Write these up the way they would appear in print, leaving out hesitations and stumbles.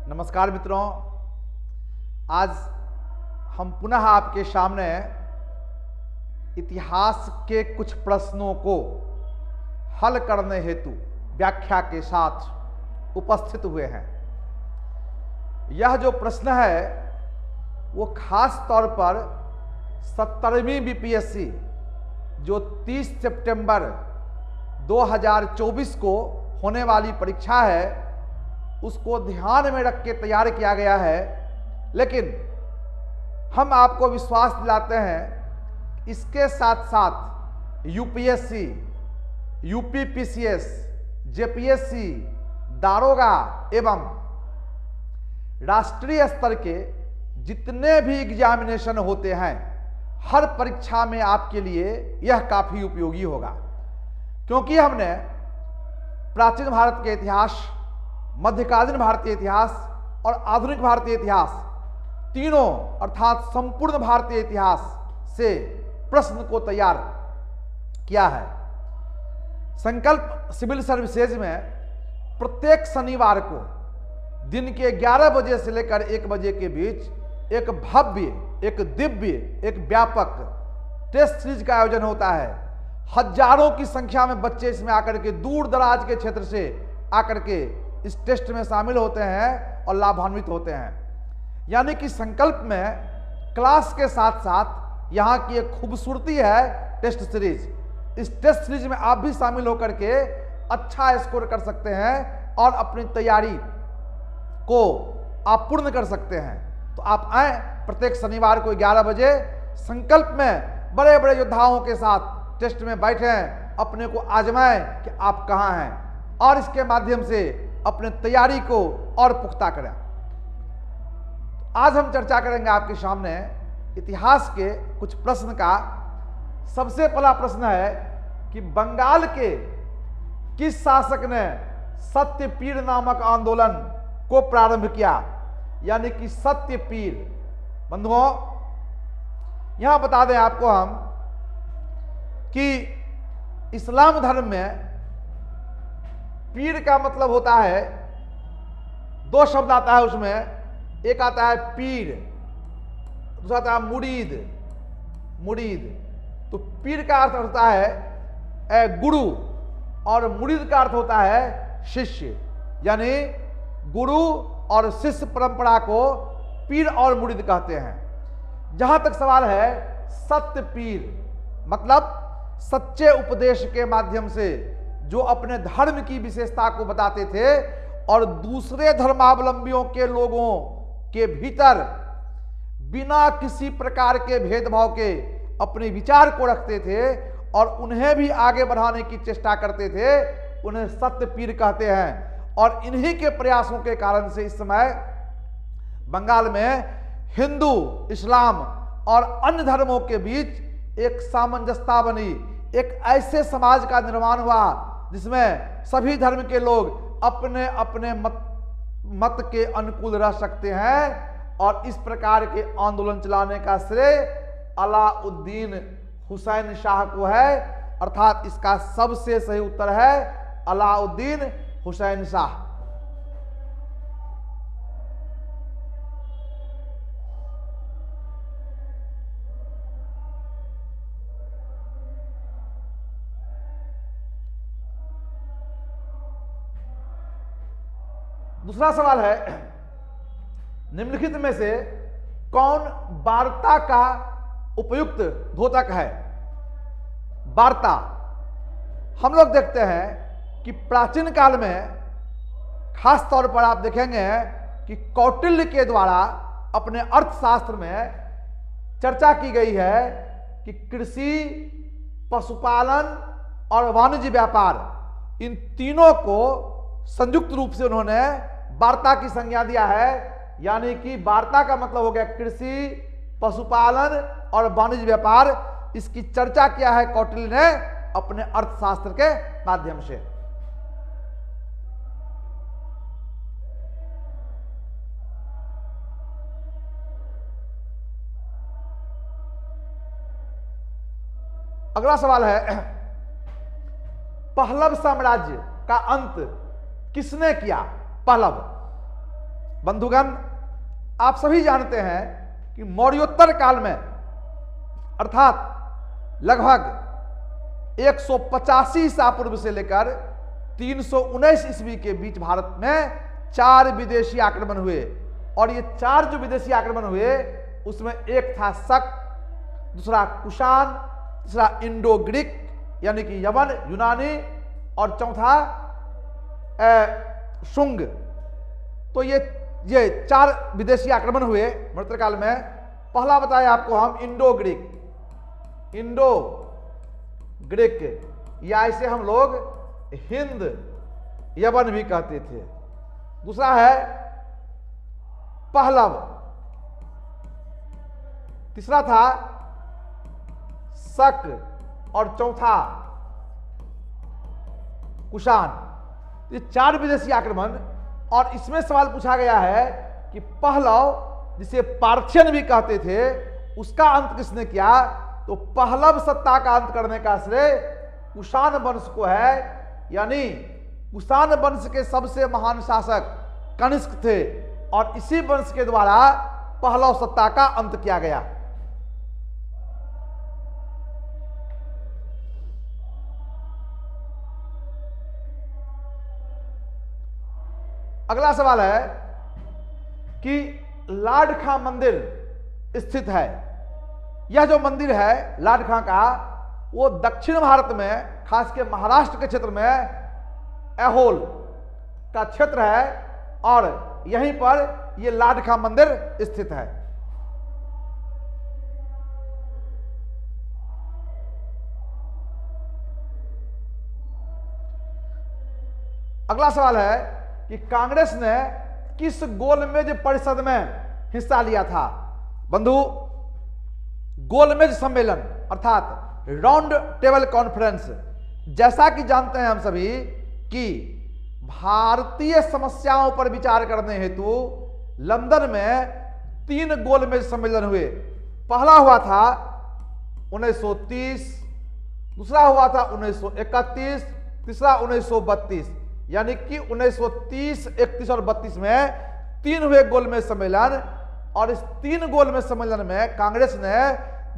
नमस्कार मित्रों, आज हम पुनः आपके सामने इतिहास के कुछ प्रश्नों को हल करने हेतु व्याख्या के साथ उपस्थित हुए हैं। यह जो प्रश्न है वो खास तौर पर 70वीं बीपीएससी जो 30 सितंबर 2024 को होने वाली परीक्षा है उसको ध्यान में रख के तैयार किया गया है। लेकिन हम आपको विश्वास दिलाते हैं इसके साथ साथ यूपीएससी, यूपीपीसीएस, जेपीएससी, दारोगा एवं राष्ट्रीय स्तर के जितने भी एग्जामिनेशन होते हैं हर परीक्षा में आपके लिए यह काफ़ी उपयोगी होगा, क्योंकि हमने प्राचीन भारत के इतिहास, मध्यकालीन भारतीय इतिहास और आधुनिक भारतीय इतिहास तीनों अर्थात संपूर्ण भारतीय इतिहास से प्रश्न को तैयार किया है। संकल्प सिविल सर्विसेज में प्रत्येक शनिवार को दिन के 11 बजे से लेकर 1 बजे के बीच एक भव्य, एक दिव्य, एक व्यापक टेस्ट सीरीज का आयोजन होता है। हजारों की संख्या में बच्चे इसमें आकर के दूर दराज के क्षेत्र से आकर के इस टेस्ट में शामिल होते हैं और लाभान्वित होते हैं। यानी कि संकल्प में क्लास के साथ साथ यहाँ की एक खूबसूरती है टेस्ट सीरीज। इस टेस्ट सीरीज में आप भी शामिल होकर के अच्छा स्कोर कर सकते हैं और अपनी तैयारी को आप पूर्ण कर सकते हैं। तो आप आए प्रत्येक शनिवार को 11 बजे संकल्प में बड़े बड़े योद्धाओं के साथ टेस्ट में बैठें, अपने को आजमाएं कि आप कहाँ हैं और इसके माध्यम से अपने तैयारी को और पुख्ता करें। तो आज हम चर्चा करेंगे आपके सामने इतिहास के कुछ प्रश्न का। सबसे पहला प्रश्न है कि बंगाल के किस शासक ने सत्यपीर नामक आंदोलन को प्रारंभ किया, यानी कि सत्यपीर। बंधुओं, यहां बता दें आपको हम कि इस्लाम धर्म में पीर का मतलब होता है, 2 शब्द आता है उसमें। एक आता है पीर, दूसरा आता है मुरीद। मुरीद तो पीर का अर्थ होता है गुरु और मुरीद का अर्थ होता है शिष्य। यानी गुरु और शिष्य परंपरा को पीर और मुरीद कहते हैं। जहां तक सवाल है सत्य पीर मतलब सच्चे उपदेश के माध्यम से जो अपने धर्म की विशेषता को बताते थे और दूसरे धर्मावलंबियों के लोगों के भीतर बिना किसी प्रकार के भेदभाव के अपने विचार को रखते थे और उन्हें भी आगे बढ़ाने की चेष्टा करते थे, उन्हें सत्य पीर कहते हैं। और इन्हीं के प्रयासों के कारण से इस समय बंगाल में हिंदू, इस्लाम और अन्य धर्मों के बीच एक सामंजस्यता बनी, एक ऐसे समाज का निर्माण हुआ जिसमें सभी धर्म के लोग अपने अपने मत के अनुकूल रह सकते हैं। और इस प्रकार के आंदोलन चलाने का श्रेय अलाउद्दीन हुसैन शाह को है, अर्थात इसका सबसे सही उत्तर है अलाउद्दीन हुसैन शाह। दूसरा सवाल है, निम्नलिखित में से कौन वार्ता का उपयुक्त द्योतक है? वार्ता हम लोग देखते हैं कि प्राचीन काल में खास तौर पर आप देखेंगे कि कौटिल्य के द्वारा अपने अर्थशास्त्र में चर्चा की गई है कि कृषि, पशुपालन और वाणिज्य व्यापार, इन तीनों को संयुक्त रूप से उन्होंने वार्ता की संज्ञा दिया है। यानी कि वार्ता का मतलब हो गया कृषि, पशुपालन और वाणिज्य व्यापार। इसकी चर्चा किया है कौटिल्य ने अपने अर्थशास्त्र के माध्यम से। अगला सवाल है, पहलव साम्राज्य का अंत किसने किया? पहलव। बंधुगण, आप सभी जानते हैं कि मौर्योत्तर काल में अर्थात लगभग 185 ईसा पूर्व से लेकर 319 ईस्वी के बीच भारत में 4 विदेशी आक्रमण हुए। और ये 4 जो विदेशी आक्रमण हुए उसमें एक था शक, दूसरा कुषाण, तीसरा इंडो ग्रीक यानी कि यवन यूनानी, और चौथा शुंग। तो ये 4 विदेशी आक्रमण हुए मौर्योत्तर काल में। पहला बताया आपको हम इंडो ग्रीक, या इसे हम लोग हिंद यवन भी कहते थे। दूसरा है पहलव, तीसरा था शक, और चौथा कुषाण। ये 4 विदेशी आक्रमण। और इसमें सवाल पूछा गया है कि पहलव, जिसे पार्थियन भी कहते थे, उसका अंत किसने किया? तो पहलव सत्ता का अंत करने का श्रेय कुषाण वंश को है। यानी कुषाण वंश के सबसे महान शासक कनिष्क थे और इसी वंश के द्वारा पहलव सत्ता का अंत किया गया। अगला सवाल है कि लाड खां मंदिर स्थित है। यह जो मंदिर है लाड खां का, वो दक्षिण भारत में, खास के महाराष्ट्र के क्षेत्र में ऐहोल का क्षेत्र है और यहीं पर यह लाड खां मंदिर स्थित है। अगला सवाल है कि कांग्रेस ने किस गोलमेज परिषद में हिस्सा लिया था? बंधु, गोलमेज सम्मेलन अर्थात राउंड टेबल कॉन्फ्रेंस, जैसा कि जानते हैं हम सभी कि भारतीय समस्याओं पर विचार करने हेतु लंदन में 3 गोलमेज सम्मेलन हुए। पहला हुआ था 1930, दूसरा हुआ था 1931, तीसरा 1932। यानी कि 1930, 31 और 32 में 3 हुए गोलमेज सम्मेलन। और इस 3 गोलमेज सम्मेलन में कांग्रेस ने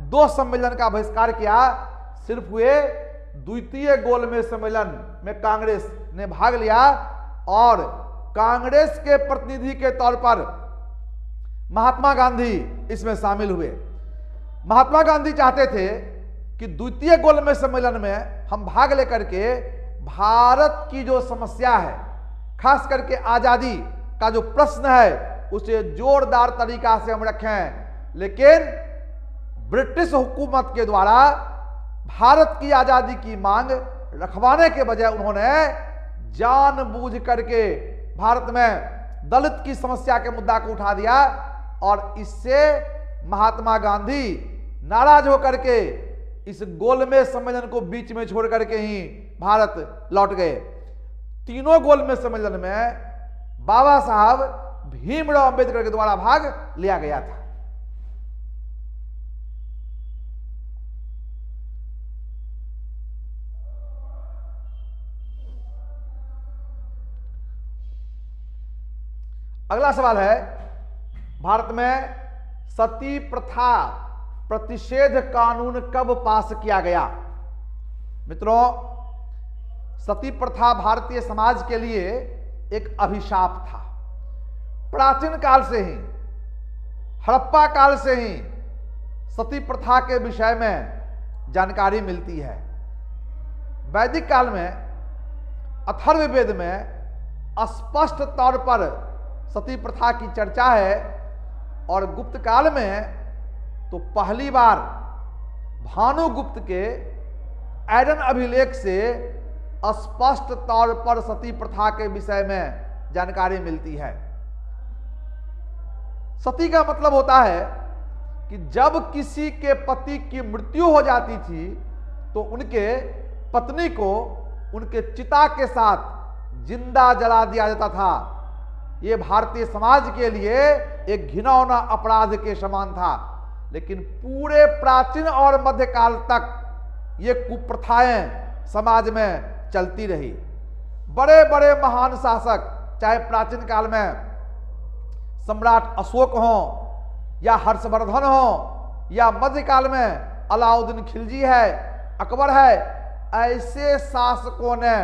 2 सम्मेलन का बहिष्कार किया। सिर्फ हुए द्वितीय गोलमेज सम्मेलन में कांग्रेस ने भाग लिया और कांग्रेस के प्रतिनिधि के तौर पर महात्मा गांधी इसमें शामिल हुए। महात्मा गांधी चाहते थे कि द्वितीय गोलमेज सम्मेलन में हम भाग लेकर के भारत की जो समस्या है, खास करके आजादी का जो प्रश्न है, उसे जोरदार तरीका से हम रखें। लेकिन ब्रिटिश हुकूमत के द्वारा भारत की आजादी की मांग रखवाने के बजाय उन्होंने जानबूझ करके भारत में दलित की समस्या के मुद्दा को उठा दिया और इससे महात्मा गांधी नाराज होकर के इस गोलमेज सम्मेलन को बीच में छोड़ करके ही भारत लौट गए। तीनों गोलमेज सम्मेलन में बाबा साहब भीमराव अंबेडकर के द्वारा भाग लिया गया था। अगला सवाल है, भारत में सती प्रथा प्रतिषेध कानून कब पास किया गया? मित्रों, सती प्रथा भारतीय समाज के लिए एक अभिशाप था। प्राचीन काल से ही, हड़प्पा काल से ही सती प्रथा के विषय में जानकारी मिलती है। वैदिक काल में अथर्ववेद में स्पष्ट तौर पर सती प्रथा की चर्चा है और गुप्त काल में तो पहली बार भानुगुप्त के एडन अभिलेख से स्पष्ट तौर पर सती प्रथा के विषय में जानकारी मिलती है। सती का मतलब होता है कि जब किसी के पति की मृत्यु हो जाती थी तो उनके पत्नी को उनके चिता के साथ जिंदा जला दिया जाता था। यह भारतीय समाज के लिए एक घिनौना अपराध के समान था। लेकिन पूरे प्राचीन और मध्यकाल तक ये कुप्रथाएं समाज में चलती रही। बड़े बड़े महान शासक, चाहे प्राचीन काल में सम्राट अशोक हो या हर्षवर्धन हो या मध्यकाल में अलाउद्दीन खिलजी है, अकबर है, ऐसे शासकों ने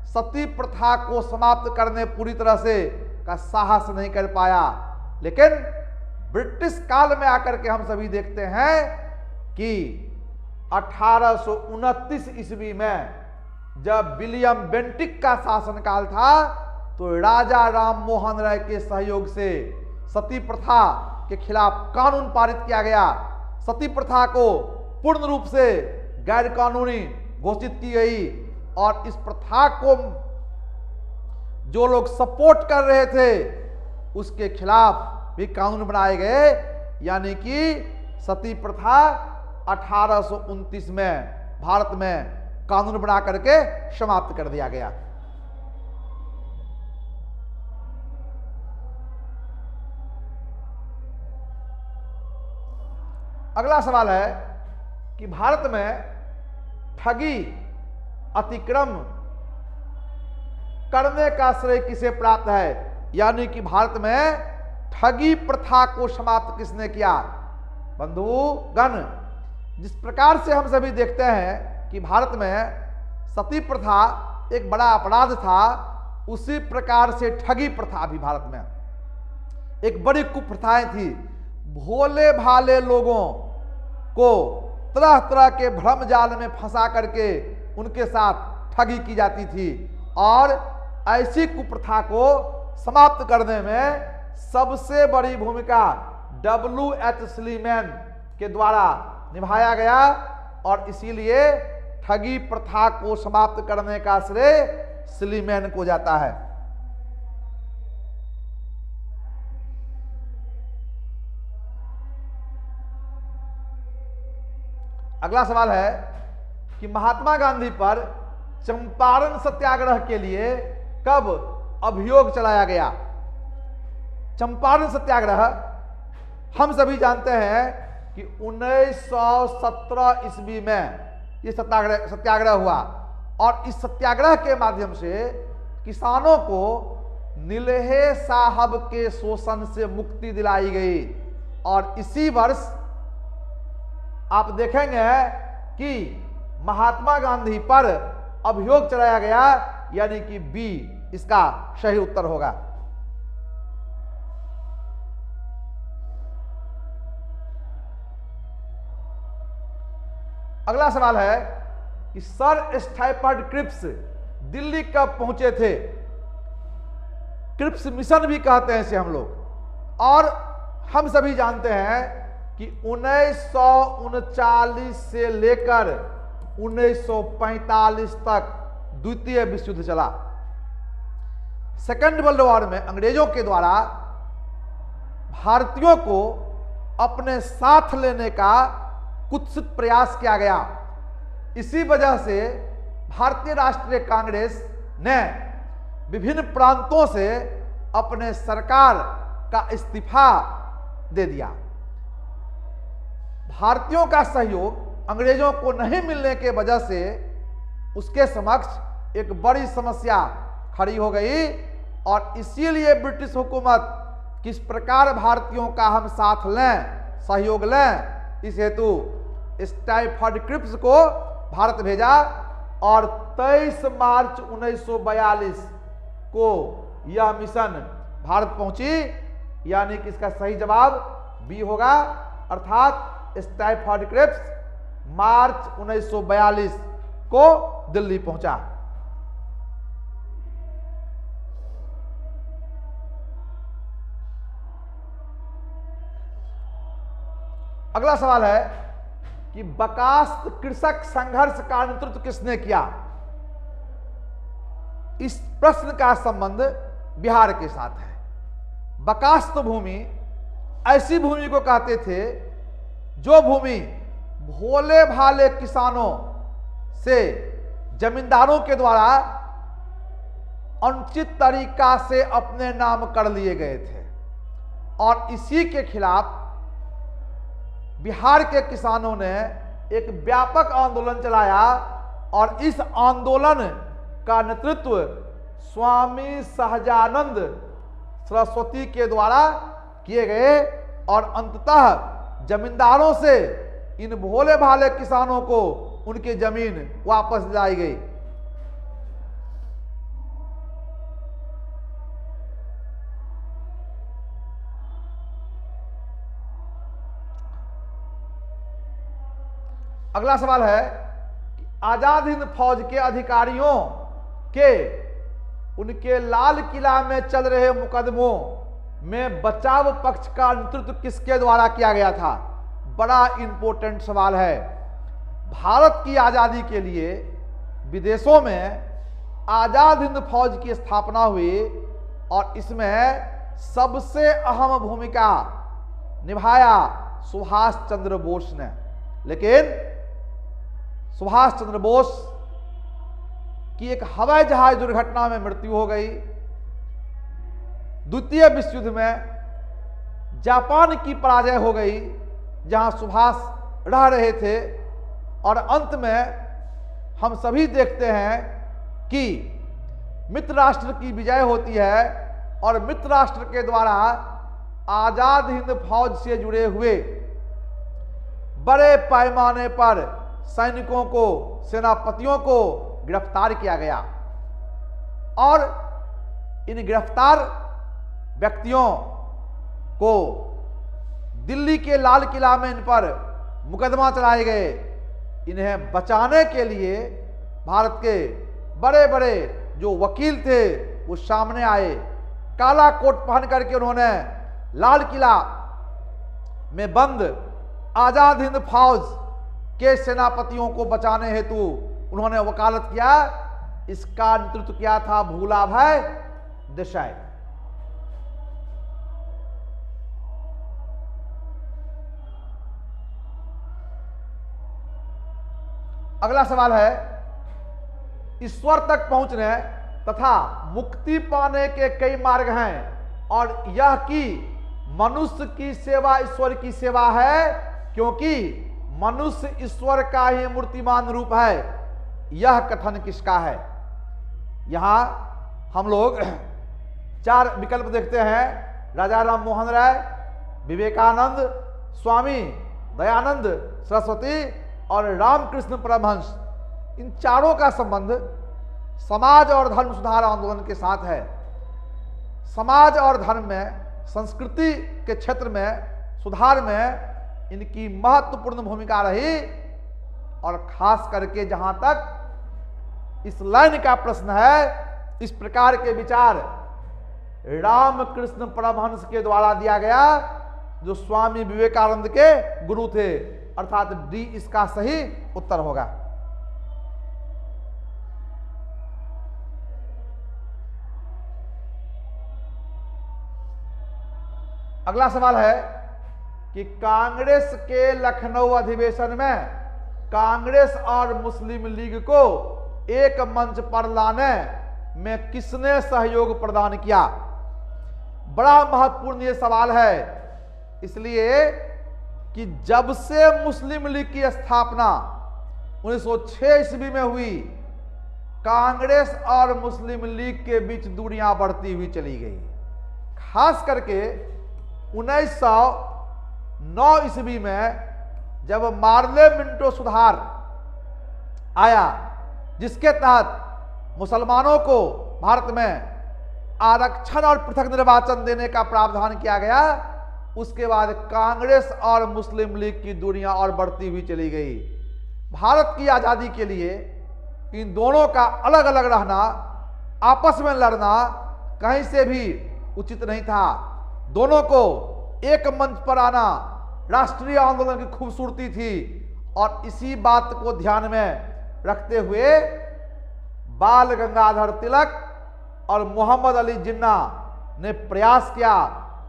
सती प्रथा को समाप्त करने पूरी तरह से का साहस नहीं कर पाया। लेकिन ब्रिटिश काल में आकर के हम सभी देखते हैं कि 1829 ईस्वी में जब विलियम बेंटिक का शासनकाल था तो राजा राम मोहन राय के सहयोग से सती प्रथा के खिलाफ कानून पारित किया गया। सती प्रथा को पूर्ण रूप से गैर कानूनी घोषित की गई और इस प्रथा को जो लोग सपोर्ट कर रहे थे उसके खिलाफ भी कानून बनाए गए, यानी कि सती प्रथा 1829 में भारत में कानून बना करके समाप्त कर दिया गया। अगला सवाल है कि भारत में ठगी अतिक्रम करने का श्रेय किसे प्राप्त है, यानी कि भारत में ठगी प्रथा को समाप्त किसने किया। बंधुगण, जिस प्रकार से हम सभी देखते हैं कि भारत में सती प्रथा एक बड़ा अपराध था, उसी प्रकार से ठगी प्रथा भी भारत में एक बड़ी कुप्रथाएं थी। भोले भाले लोगों को तरह तरह के भ्रम जाल में फंसा करके उनके साथ ठगी की जाती थी और ऐसी कुप्रथा को समाप्त करने में सबसे बड़ी भूमिका W.H. स्लीमैन के द्वारा निभाया गया और इसीलिए ठगी प्रथा को समाप्त करने का श्रेय स्लीमैन को जाता है। अगला सवाल है कि महात्मा गांधी पर चंपारण सत्याग्रह के लिए कब अभियोग चलाया गया। चंपारण सत्याग्रह हम सभी जानते हैं कि 1917 ईस्वी में ये सत्याग्रह हुआ और इस सत्याग्रह के माध्यम से किसानों को नीलहे साहब के शोषण से मुक्ति दिलाई गई और इसी वर्ष आप देखेंगे कि महात्मा गांधी पर अभियोग चलाया गया, यानी कि बी इसका सही उत्तर होगा। अगला सवाल है कि सर स्टैफर्ड क्रिप्स दिल्ली कब पहुंचे थे। क्रिप्स मिशन भी कहते हैं इसे हम लोग, और हम सभी जानते हैं कि 1939 से लेकर 1945 तक द्वितीय विश्व युद्ध चला। सेकेंड वर्ल्ड वॉर में अंग्रेजों के द्वारा भारतीयों को अपने साथ लेने का कुत्सित प्रयास किया गया। इसी वजह से भारतीय राष्ट्रीय कांग्रेस ने विभिन्न प्रांतों से अपने सरकार का इस्तीफा दे दिया। भारतीयों का सहयोग अंग्रेजों को नहीं मिलने के वजह से उसके समक्ष एक बड़ी समस्या खड़ी हो गई और इसीलिए ब्रिटिश हुकूमत किस प्रकार भारतीयों का हम साथ लें, सहयोग लें, इस हेतु स्टैफर्ड क्रिप्स को भारत भेजा और 23 मार्च 1942 को यह मिशन भारत पहुंची, यानी कि इसका सही जवाब बी होगा, अर्थात स्टैफर्ड क्रिप्स मार्च 1942 को दिल्ली पहुंचा। अगला सवाल है कि बकास्त कृषक संघर्ष का नेतृत्व किसने किया। इस प्रश्न का संबंध बिहार के साथ है। बकास्त भूमि ऐसी भूमि को कहते थे जो भूमि भोले भाले किसानों से जमींदारों के द्वारा अनुचित तरीका से अपने नाम कर लिए गए थे और इसी के खिलाफ बिहार के किसानों ने एक व्यापक आंदोलन चलाया और इस आंदोलन का नेतृत्व स्वामी सहजानंद सरस्वती के द्वारा किए गए और अंततः जमींदारों से इन भोले भाले किसानों को उनकी जमीन वापस दिलाई गई। अगला सवाल है कि आजाद हिंद फौज के अधिकारियों के उनके लाल किला में चल रहे मुकदमों में बचाव पक्ष का नेतृत्व किसके द्वारा किया गया था? बड़ा इंपॉर्टेंट सवाल है। भारत की आजादी के लिए विदेशों में आजाद हिंद फौज की स्थापना हुई और इसमें सबसे अहम भूमिका निभाया सुभाष चंद्र बोस ने। लेकिन सुभाष चंद्र बोस की एक हवाई जहाज दुर्घटना में मृत्यु हो गई। द्वितीय विश्व युद्ध में जापान की पराजय हो गई जहां सुभाष रह रहे थे और अंत में हम सभी देखते हैं कि मित्र राष्ट्र की विजय होती है और मित्र राष्ट्र के द्वारा आजाद हिंद फौज से जुड़े हुए बड़े पैमाने पर सैनिकों को, सेनापतियों को गिरफ्तार किया गया और इन गिरफ्तार व्यक्तियों को दिल्ली के लाल किला में इन पर मुकदमा चलाए गए। इन्हें बचाने के लिए भारत के बड़े बड़े जो वकील थे वो सामने आए। काला कोट पहन करके उन्होंने लाल किला में बंद आजाद हिंद फौज के सेनापतियों को बचाने हेतु उन्होंने वकालत किया। इसका नेतृत्व किया था भूलाभाई देसाई। अगला सवाल है, ईश्वर तक पहुंचने तथा मुक्ति पाने के कई मार्ग हैं और यह कि मनुष्य की सेवा ईश्वर की सेवा है क्योंकि मनुष्य ईश्वर का ही मूर्तिमान रूप है। यह कथन किसका है? यहां हम लोग चार विकल्प देखते हैं। राजा राम मोहन राय, विवेकानंद, स्वामी दयानंद सरस्वती और रामकृष्ण परमहंस। इन चारों का संबंध समाज और धर्म सुधार आंदोलन के साथ है। समाज और धर्म में, संस्कृति के क्षेत्र में सुधार में इनकी महत्वपूर्ण भूमिका रही और खास करके जहां तक इस लाइन का प्रश्न है, इस प्रकार के विचार रामकृष्ण परमहंस के द्वारा दिया गया जो स्वामी विवेकानंद के गुरु थे, अर्थात डी इसका सही उत्तर होगा। अगला सवाल है कि कांग्रेस के लखनऊ अधिवेशन में कांग्रेस और मुस्लिम लीग को एक मंच पर लाने में किसने सहयोग प्रदान किया? बड़ा महत्वपूर्ण ये सवाल है, इसलिए कि जब से मुस्लिम लीग की स्थापना 1906 ईस्वी में हुई, कांग्रेस और मुस्लिम लीग के बीच दूरियां बढ़ती हुई चली गई। खास करके 1909 ईस्वी में जब मार्ले मिंटो सुधार आया जिसके तहत मुसलमानों को भारत में आरक्षण और पृथक निर्वाचन देने का प्रावधान किया गया, उसके बाद कांग्रेस और मुस्लिम लीग की दूरियां और बढ़ती हुई चली गई। भारत की आज़ादी के लिए इन दोनों का अलग अलग रहना, आपस में लड़ना कहीं से भी उचित नहीं था। दोनों को एक मंच पर आना राष्ट्रीय आंदोलन की खूबसूरती थी और इसी बात को ध्यान में रखते हुए बाल गंगाधर तिलक और मोहम्मद अली जिन्ना ने प्रयास किया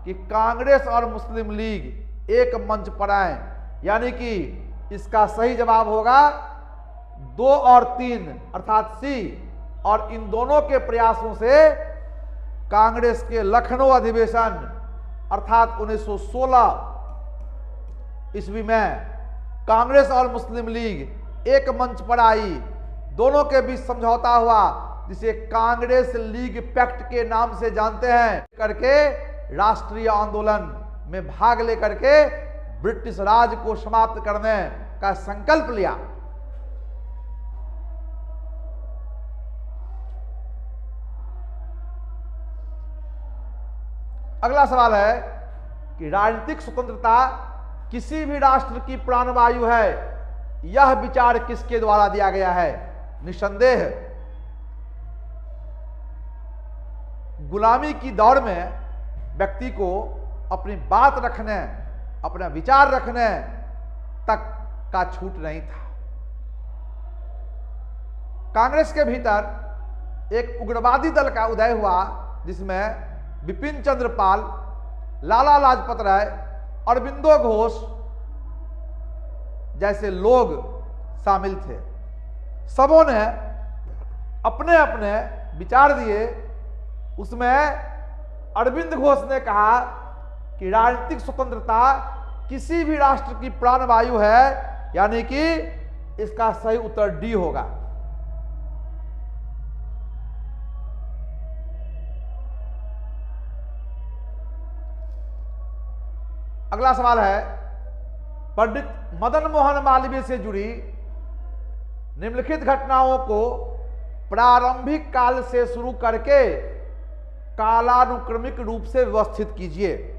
कि कांग्रेस और मुस्लिम लीग एक मंच पर आए, यानी कि इसका सही जवाब होगा 2 और 3 अर्थात सी। और इन दोनों के प्रयासों से कांग्रेस के लखनऊ अधिवेशन अर्थात 1916 ईस्वी में कांग्रेस और मुस्लिम लीग एक मंच पर आई। दोनों के बीच समझौता हुआ जिसे कांग्रेस लीग पैक्ट के नाम से जानते हैं, करके राष्ट्रीय आंदोलन में भाग लेकर के ब्रिटिश राज को समाप्त करने का संकल्प लिया। अगला सवाल है कि राजनीतिक स्वतंत्रता किसी भी राष्ट्र की प्राणवायु है, यह विचार किसके द्वारा दिया गया है? निसंदेह गुलामी की दौड़ में व्यक्ति को अपनी बात रखने, अपना विचार रखने तक का छूट नहीं था। कांग्रेस के भीतर एक उग्रवादी दल का उदय हुआ जिसमें बिपिन चंद्र पाल, लाला लाजपत राय, अरबिंदो घोष जैसे लोग शामिल थे। सबों ने अपने अपने विचार दिए। उसमें अरविंद घोष ने कहा कि राजनीतिक स्वतंत्रता किसी भी राष्ट्र की प्राणवायु है, यानी कि इसका सही उत्तर डी होगा। अगला सवाल है, पंडित मदन मोहन मालवीय से जुड़ी निम्नलिखित घटनाओं को प्रारंभिक काल से शुरू करके कालानुक्रमिक रूप से व्यवस्थित कीजिए।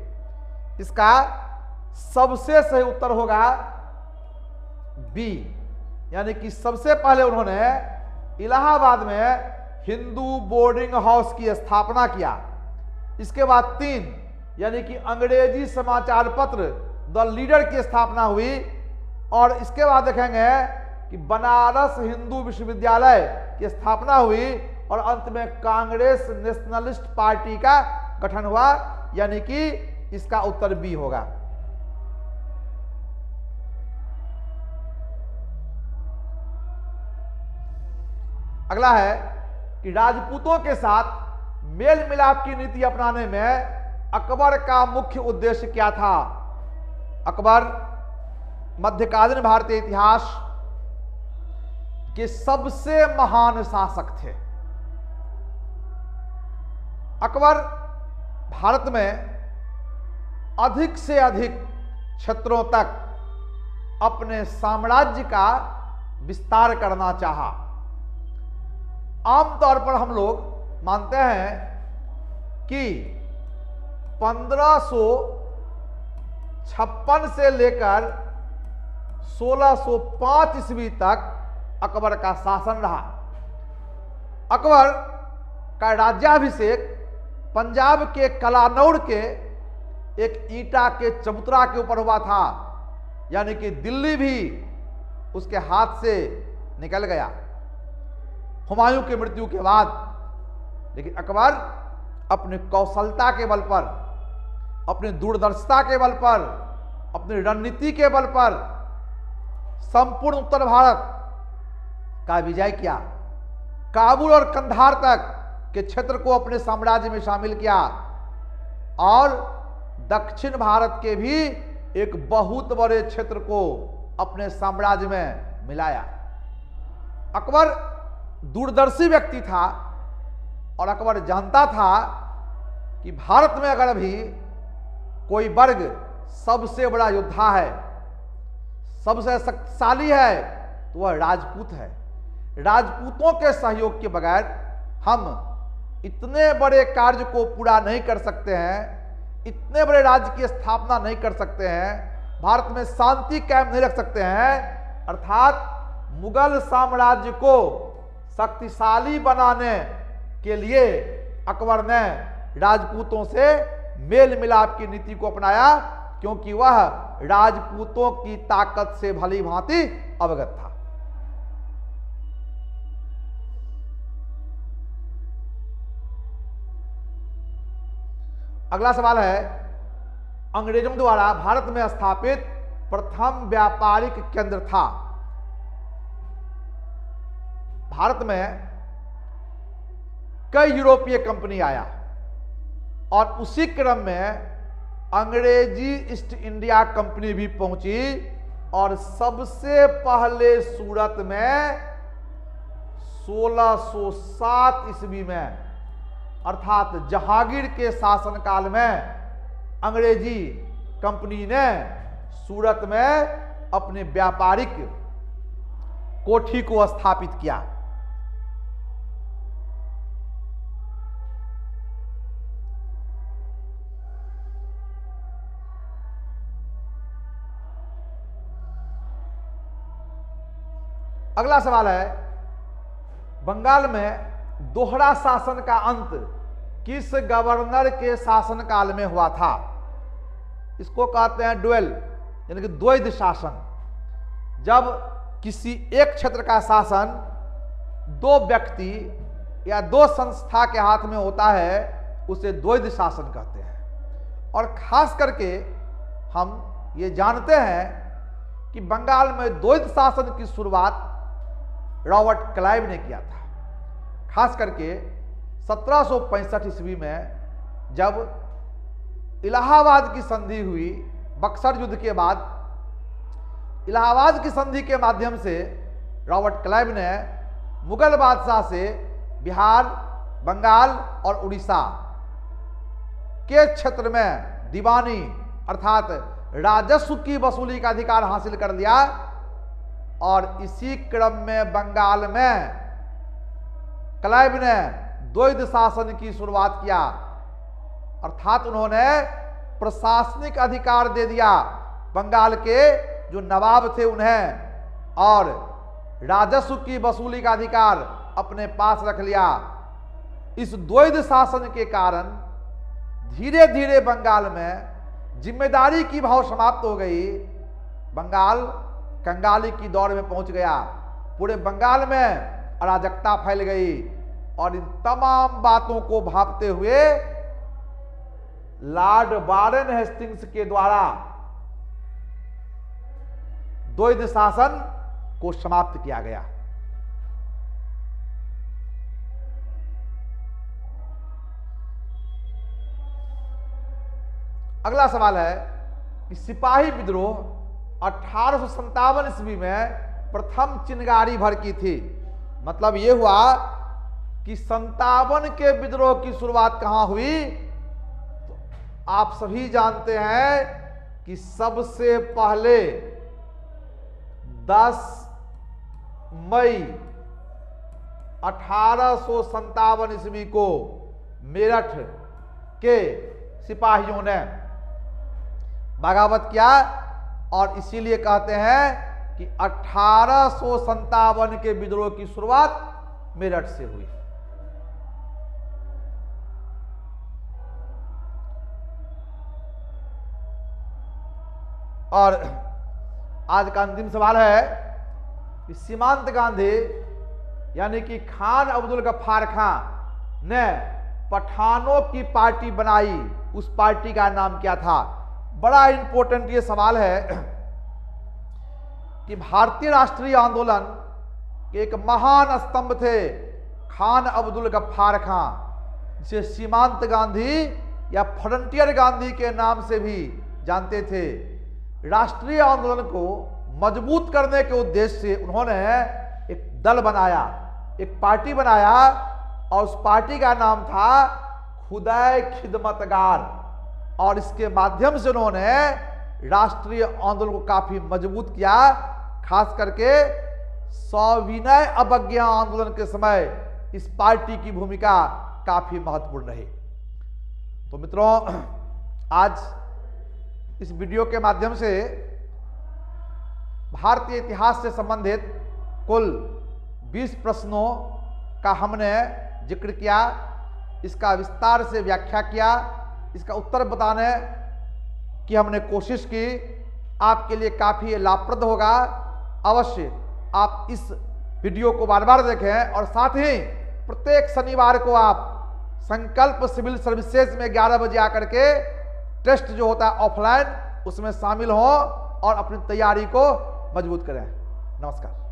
इसका सबसे सही उत्तर होगा बी, यानी कि सबसे पहले उन्होंने इलाहाबाद में हिंदू बोर्डिंग हाउस की स्थापना किया। इसके बाद 3 यानी कि अंग्रेजी समाचार पत्र द लीडर की स्थापना हुई, और इसके बाद देखेंगे कि बनारस हिंदू विश्वविद्यालय की स्थापना हुई, और अंत में कांग्रेस नेशनलिस्ट पार्टी का गठन हुआ, यानी कि इसका उत्तर बी होगा। अगला है कि राजपूतों के साथ मेल मिलाप की नीति अपनाने में अकबर का मुख्य उद्देश्य क्या था? अकबर मध्यकालीन भारतीय इतिहास के सबसे महान शासक थे। अकबर भारत में अधिक से अधिक क्षेत्रों तक अपने साम्राज्य का विस्तार करना चाहा। आमतौर पर हम लोग मानते हैं कि 1556 से लेकर 1605 ईस्वी तक अकबर का शासन रहा। अकबर का राज्याभिषेक पंजाब के कलानौर के एक ईंटा के चबूतरा के ऊपर हुआ था, यानी कि दिल्ली भी उसके हाथ से निकल गया हुमायूं की मृत्यु के बाद। लेकिन अकबर अपनी कौशलता के बल पर, अपनी दूरदर्शिता के बल पर, अपनी रणनीति के बल पर संपूर्ण उत्तर भारत का विजय किया। काबुल और कंधार तक के क्षेत्र को अपने साम्राज्य में शामिल किया, और दक्षिण भारत के भी एक बहुत बड़े क्षेत्र को अपने साम्राज्य में मिलाया। अकबर दूरदर्शी व्यक्ति था, और अकबर जानता था कि भारत में अगर अभी कोई वर्ग सबसे बड़ा योद्धा है, सबसे शक्तिशाली है, तो वह राजपूत है। राजपूतों के सहयोग के बगैर हम इतने बड़े कार्य को पूरा नहीं कर सकते हैं, इतने बड़े राज्य की स्थापना नहीं कर सकते हैं, भारत में शांति कायम नहीं रख सकते हैं। अर्थात मुगल साम्राज्य को शक्तिशाली बनाने के लिए अकबर ने राजपूतों से मेल मिलाप की नीति को अपनाया, क्योंकि वह राजपूतों की ताकत से भली भांति अवगत था। अगला सवाल है, अंग्रेजों द्वारा भारत में स्थापित प्रथम व्यापारिक केंद्र था। भारत में कई यूरोपीय कंपनी आया, और उसी क्रम में अंग्रेजी ईस्ट इंडिया कंपनी भी पहुंची, और सबसे पहले सूरत में 1607 ईस्वी में, अर्थात जहांगीर के शासनकाल में अंग्रेजी कंपनी ने सूरत में अपने व्यापारिक कोठी को स्थापित किया। अगला सवाल है, बंगाल में दोहरा शासन का अंत किस गवर्नर के शासनकाल में हुआ था? इसको कहते हैं ड्यूअल, यानी कि द्वैध शासन। जब किसी एक क्षेत्र का शासन दो व्यक्ति या दो संस्था के हाथ में होता है, उसे द्वैध शासन कहते हैं। और खास करके हम ये जानते हैं कि बंगाल में द्वैध शासन की शुरुआत रॉबर्ट क्लाइव ने किया था। खास करके 1765 ईस्वी में जब इलाहाबाद की संधि हुई, बक्सर युद्ध के बाद इलाहाबाद की संधि के माध्यम से रॉबर्ट क्लाइव ने मुगल बादशाह से बिहार, बंगाल और उड़ीसा के क्षेत्र में दीवानी अर्थात राजस्व की वसूली का अधिकार हासिल कर लिया। और इसी क्रम में बंगाल में क्लाइव ने द्वैध शासन की शुरुआत किया, अर्थात उन्होंने प्रशासनिक अधिकार दे दिया बंगाल के जो नवाब थे उन्हें, और राजस्व की वसूली का अधिकार अपने पास रख लिया। इस द्वैध शासन के कारण धीरे धीरे बंगाल में जिम्मेदारी की भाव समाप्त हो गई। बंगाल कंगाली की दौर में पहुंच गया, पूरे बंगाल में अराजकता फैल गई। और इन तमाम बातों को भांपते हुए लॉर्ड वारेन हेस्टिंग्स के द्वारा द्वैध शासन को समाप्त किया गया। अगला सवाल है कि सिपाही विद्रोह 1857 ईस्वी में प्रथम चिनगारी भर की थी। मतलब यह हुआ कि 57 के विद्रोह की शुरुआत कहां हुई? तो आप सभी जानते हैं कि सबसे पहले 10 मई 1857 ईस्वी को मेरठ के सिपाहियों ने बगावत किया। और इसीलिए कहते हैं कि 1857 के विद्रोह की शुरुआत मेरठ से हुई। और आज का अंतिम सवाल है कि सीमांत गांधी यानी कि खान अब्दुल गफ्फार खान ने पठानों की पार्टी बनाई, उस पार्टी का नाम क्या था? बड़ा इंपॉर्टेंट ये सवाल है कि भारतीय राष्ट्रीय आंदोलन के एक महान स्तंभ थे खान अब्दुल गफ्फार खान, जिसे सीमांत गांधी या फ्रंटियर गांधी के नाम से भी जानते थे। राष्ट्रीय आंदोलन को मजबूत करने के उद्देश्य से उन्होंने एक दल बनाया, एक पार्टी बनाया, और उस पार्टी का नाम था खुदाई खिदमतगार। और इसके माध्यम से उन्होंने राष्ट्रीय आंदोलन को काफी मजबूत किया। खास करके सविनय अवज्ञा आंदोलन के समय इस पार्टी की भूमिका काफी महत्वपूर्ण रही। तो मित्रों, आज इस वीडियो के माध्यम से भारतीय इतिहास से संबंधित कुल 20 प्रश्नों का हमने जिक्र किया, इसका विस्तार से व्याख्या किया, इसका उत्तर बताने की हमने कोशिश की। आपके लिए काफ़ी लाभप्रद होगा। अवश्य आप इस वीडियो को बार बार देखें और साथ ही प्रत्येक शनिवार को आप संकल्प सिविल सर्विसेज में 11 बजे आकर के टेस्ट जो होता है ऑफलाइन, उसमें शामिल हों और अपनी तैयारी को मजबूत करें। नमस्कार।